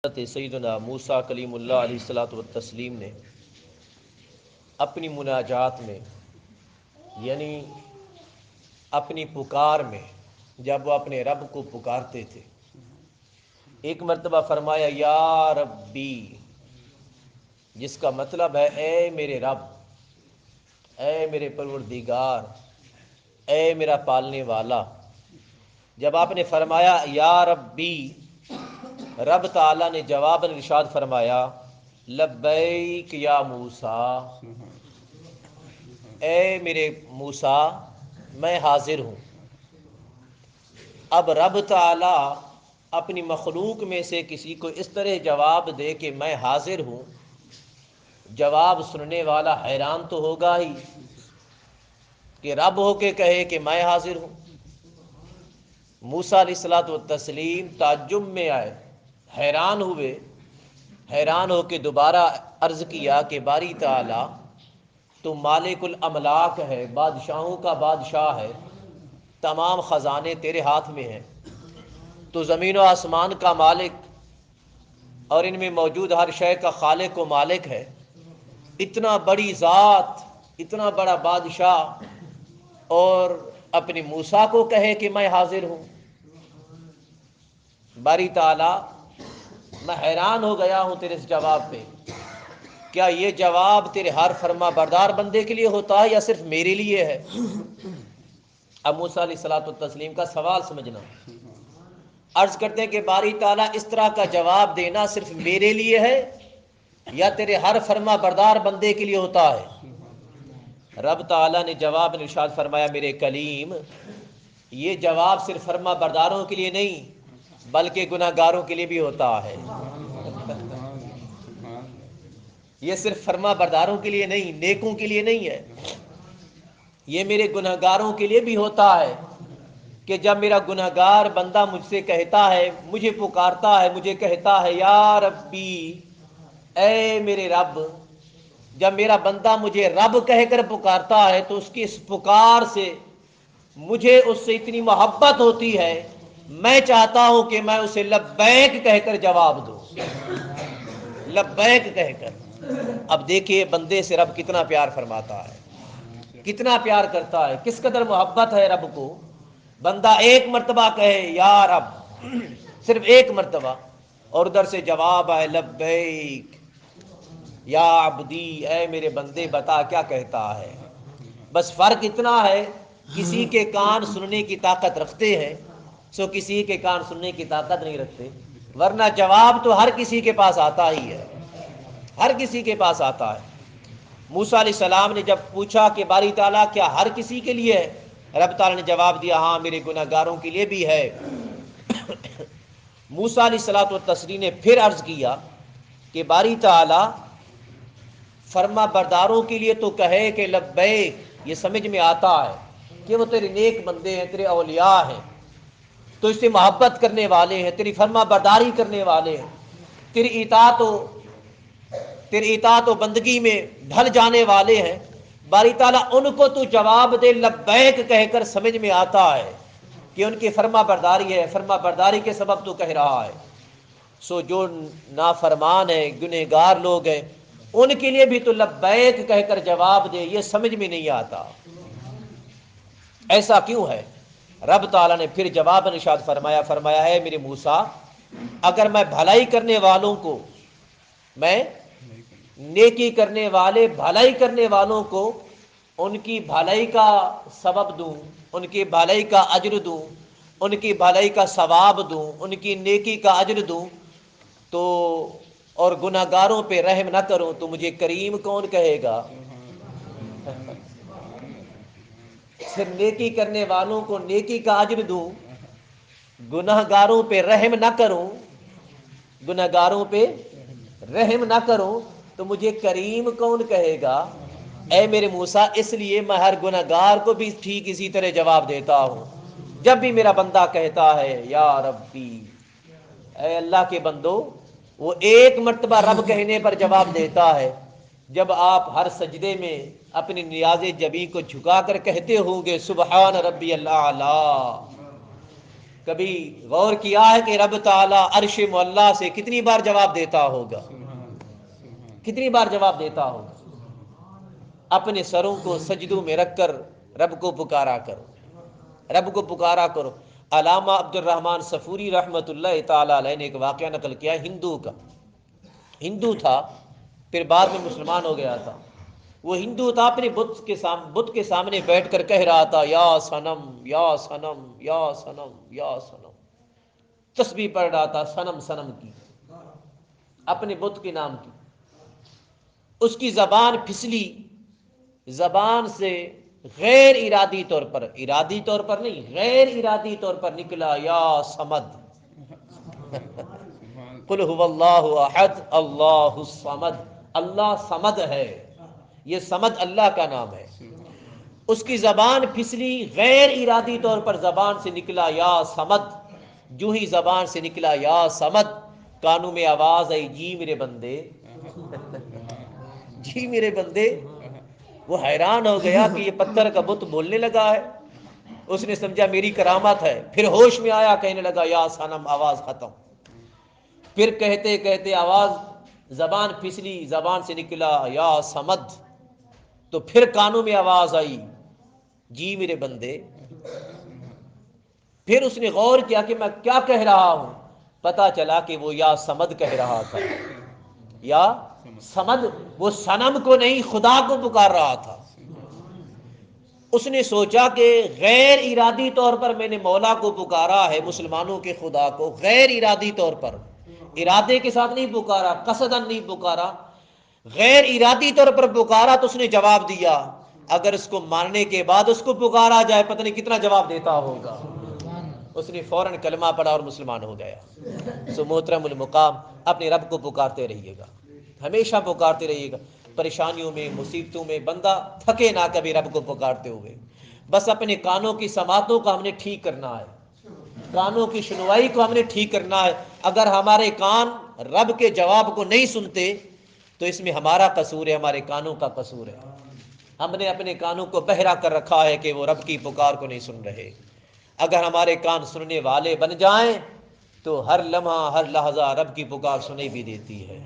حضرت سیدنا موسیٰ کلیم اللہ علیہ الصلوۃ والتسلیم نے اپنی مناجات میں یعنی اپنی پکار میں جب وہ اپنے رب کو پکارتے تھے ایک مرتبہ فرمایا یا ربی، جس کا مطلب ہے اے میرے رب، اے میرے پروردگار، اے میرا پالنے والا۔ جب آپ نے فرمایا یا ربی، رب تعالیٰ نے جواباً ارشاد فرمایا لبیک یا موسیٰ، اے میرے موسیٰ میں حاضر ہوں۔ اب رب تعالیٰ اپنی مخلوق میں سے کسی کو اس طرح جواب دے کہ میں حاضر ہوں، جواب سننے والا حیران تو ہوگا ہی کہ رب ہو کے کہے کہ میں حاضر ہوں۔ موسیٰ علیہ الصلوۃ والتسلیم تعجب میں آئے، حیران ہوئے، حیران ہو کے دوبارہ عرض کیا کہ باری تعالیٰ تو مالک الاملاک ہے، بادشاہوں کا بادشاہ ہے، تمام خزانے تیرے ہاتھ میں ہیں، تو زمین و آسمان کا مالک اور ان میں موجود ہر شے کا خالق و مالک ہے۔ اتنا بڑی ذات، اتنا بڑا بادشاہ، اور اپنی موسیٰ کو کہے کہ میں حاضر ہوں۔ باری تعالیٰ میں حیران ہو گیا ہوں تیرے اس جواب پہ، کیا یہ جواب تیرے ہر فرما بردار بندے کے لیے ہوتا ہے یا صرف میرے لیے ہے؟ اب موسیٰ علیہ الصلوۃ والتسلیم کا سوال سمجھنا، عرض کرتے ہیں کہ باری تعالیٰ اس طرح کا جواب دینا صرف میرے لیے ہے یا تیرے ہر فرما بردار بندے کے لیے ہوتا ہے؟ رب تعالیٰ نے جواب میں ارشاد فرمایا میرے کلیم، یہ جواب صرف فرما برداروں کے لیے نہیں بلکہ گناہ گاروں کے لیے بھی ہوتا ہے۔ یہ صرف فرما برداروں کے لیے نہیں، نیکوں کے لیے نہیں ہے، یہ میرے گناہ گاروں کے لیے بھی ہوتا ہے کہ جب میرا گناہ گار بندہ مجھ سے کہتا ہے، مجھے پکارتا ہے، مجھے کہتا ہے یا ربی، اے میرے رب، جب میرا بندہ مجھے رب کہہ کر پکارتا ہے تو اس کی اس پکار سے مجھے اس سے اتنی محبت ہوتی ہے، میں چاہتا ہوں کہ میں اسے لبیک کہہ کر جواب دوں، لبیک کہہ کر۔ اب دیکھیے بندے سے رب کتنا پیار فرماتا ہے، کتنا پیار کرتا ہے، کس قدر محبت ہے رب کو۔ بندہ ایک مرتبہ کہے یا رب، صرف ایک مرتبہ، اور ادھر سے جواب آئے لبیک یا عبدی، اے میرے بندے بتا کیا کہتا ہے۔ بس فرق اتنا ہے، کسی کے کان سننے کی طاقت رکھتے ہیں سو کسی کے کان سننے کی طاقت نہیں رکھتے، ورنہ جواب تو ہر کسی کے پاس آتا ہی ہے، ہر کسی کے پاس آتا ہے۔ موسیٰ علیہ السلام نے جب پوچھا کہ باری تعالیٰ کیا ہر کسی کے لیے ہے؟ رب تعالیٰ نے جواب دیا ہاں میرے گناہ گاروں کے لیے بھی ہے۔ موسیٰ علیہ الصلوۃ والتسلیم نے پھر عرض کیا کہ باری تعالیٰ فرما برداروں کے لیے تو کہے کہ لبیک، یہ سمجھ میں آتا ہے کہ وہ تیرے نیک بندے ہیں، تیرے اولیاء ہیں، تو اس سے محبت کرنے والے ہیں، تیری فرما برداری کرنے والے ہیں، تیری اطاعت و بندگی میں ڈھل جانے والے ہیں۔ باری تعالیٰ ان کو تو جواب دے لبیک کہہ کر سمجھ میں آتا ہے کہ ان کی فرما برداری ہے، فرما برداری کے سبب تو کہہ رہا ہے۔ سو جو نافرمان ہیں، گنہگار لوگ ہیں، ان کے لیے بھی تو لبیک کہہ کر جواب دے، یہ سمجھ میں نہیں آتا۔ ایسا کیوں ہے؟ رب تعالیٰ نے پھر جواب ارشاد فرمایا ہے میرے موسیٰ، اگر میں بھلائی کرنے والوں کو، میں نیکی کرنے والے بھلائی کرنے والوں کو ان کی بھلائی کا سبب دوں، ان کی بھلائی کا اجر دوں، ان کی بھلائی کا ثواب دوں، ان کی نیکی کا اجر دوں، تو اور گناہ گاروں پہ رحم نہ کروں تو مجھے کریم کون کہے گا؟ صرف نیکی کرنے والوں کو نیکی کا اجر دوں، گناہ گاروں پہ رحم نہ کروں، گناہ گاروں پہ رحم نہ کروں تو مجھے کریم کون کہے گا؟ اے میرے موسیٰ، اس لیے میں ہر گناہ گار کو بھی ٹھیک اسی طرح جواب دیتا ہوں۔ جب بھی میرا بندہ کہتا ہے یا ربی، اے اللہ کے بندو، وہ ایک مرتبہ رب کہنے پر جواب دیتا ہے۔ جب آپ ہر سجدے میں اپنی نیاز جبی کو جھکا کر کہتے ہوں گے سبحان ربی الاعلی، کبھی غور کیا ہے کہ رب تعالیٰ عرش معلیٰ سے کتنی بار جواب دیتا ہوگا؟ کتنی بار جواب دیتا ہوگا؟ اپنے سروں کو سجدوں میں رکھ کر رب کو پکارا کرو، رب کو پکارا کرو۔ علامہ عبد الرحمن صفوری رحمۃ اللہ تعالی علیہ نے ایک واقعہ نقل کیا ہندو کا۔ ہندو تھا، پھر بعد میں مسلمان ہو گیا تھا۔ وہ ہندو تھا، اپنے بت کے سامنے بیٹھ کر کہہ رہا تھا یا صنم یا صنم یا صنم یا صنم، تسبیح پڑھ رہا تھا صنم صنم کی، اپنے بت کے نام کی۔ اس کی زبان پھسلی، زبان سے غیر ارادی طور پر، ارادی طور پر نہیں، غیر ارادی طور پر نکلا یا صمد۔ قل هو اللہ احد اللہ الصمد، اللہ صمد ہے، یہ صمد اللہ کا نام ہے۔ اس کی زبان پھسلی، غیر ارادی طور پر زبان سے نکلا یا صمد۔ جو ہی زبان سے نکلا یا صمد، کانوں میں آواز آئی جی میرے بندے، جی میرے بندے۔ وہ حیران ہو گیا کہ یہ پتھر کا بت بولنے لگا ہے۔ اس نے سمجھا میری کرامت ہے، پھر ہوش میں آیا، کہنے لگا یا صنم، آواز ختم۔ پھر کہتے کہتے آواز، زبان پھسلی، زبان سے نکلا یا صمد، تو پھر کانوں میں آواز آئی جی میرے بندے۔ پھر اس نے غور کیا کہ میں کیا کہہ رہا ہوں، پتا چلا کہ وہ یا صمد کہہ رہا تھا، یا صمد، وہ صنم کو نہیں خدا کو پکار رہا تھا۔ اس نے سوچا کہ غیر ارادی طور پر میں نے مولا کو پکارا ہے، مسلمانوں کے خدا کو، غیر ارادی طور پر، ارادے کے ساتھ نہیں پکارا، قصدن نہیں پکارا، غیر ارادی طور پر پکارا، تو اس نے جواب دیا۔ اگر اس کو ماننے کے بعد اس کو پکارا جائے، پتہ نہیں کتنا جواب دیتا ہوگا۔ اس نے فوراً کلمہ پڑھا اور مسلمان ہو گیا۔ سو محترم المقام، اپنے رب کو پکارتے رہیے گا، ہمیشہ پکارتے رہیے گا۔ پریشانیوں میں، مصیبتوں میں بندہ تھکے نہ کبھی رب کو پکارتے ہوئے۔ بس اپنے کانوں کی سماعتوں کو ہم نے ٹھیک کرنا ہے، کانوں کی سنوائی کو ہم نے ٹھیک کرنا ہے۔ اگر ہمارے کان رب کے جواب کو نہیں سنتے تو اس میں ہمارا قصور ہے، ہمارے کانوں کا قصور ہے۔ ہم نے اپنے کانوں کو بہرا کر رکھا ہے کہ وہ رب کی پکار کو نہیں سن رہے۔ اگر ہمارے کان سننے والے بن جائیں تو ہر لمحہ ہر لحظہ رب کی پکار سنی بھی دیتی ہے۔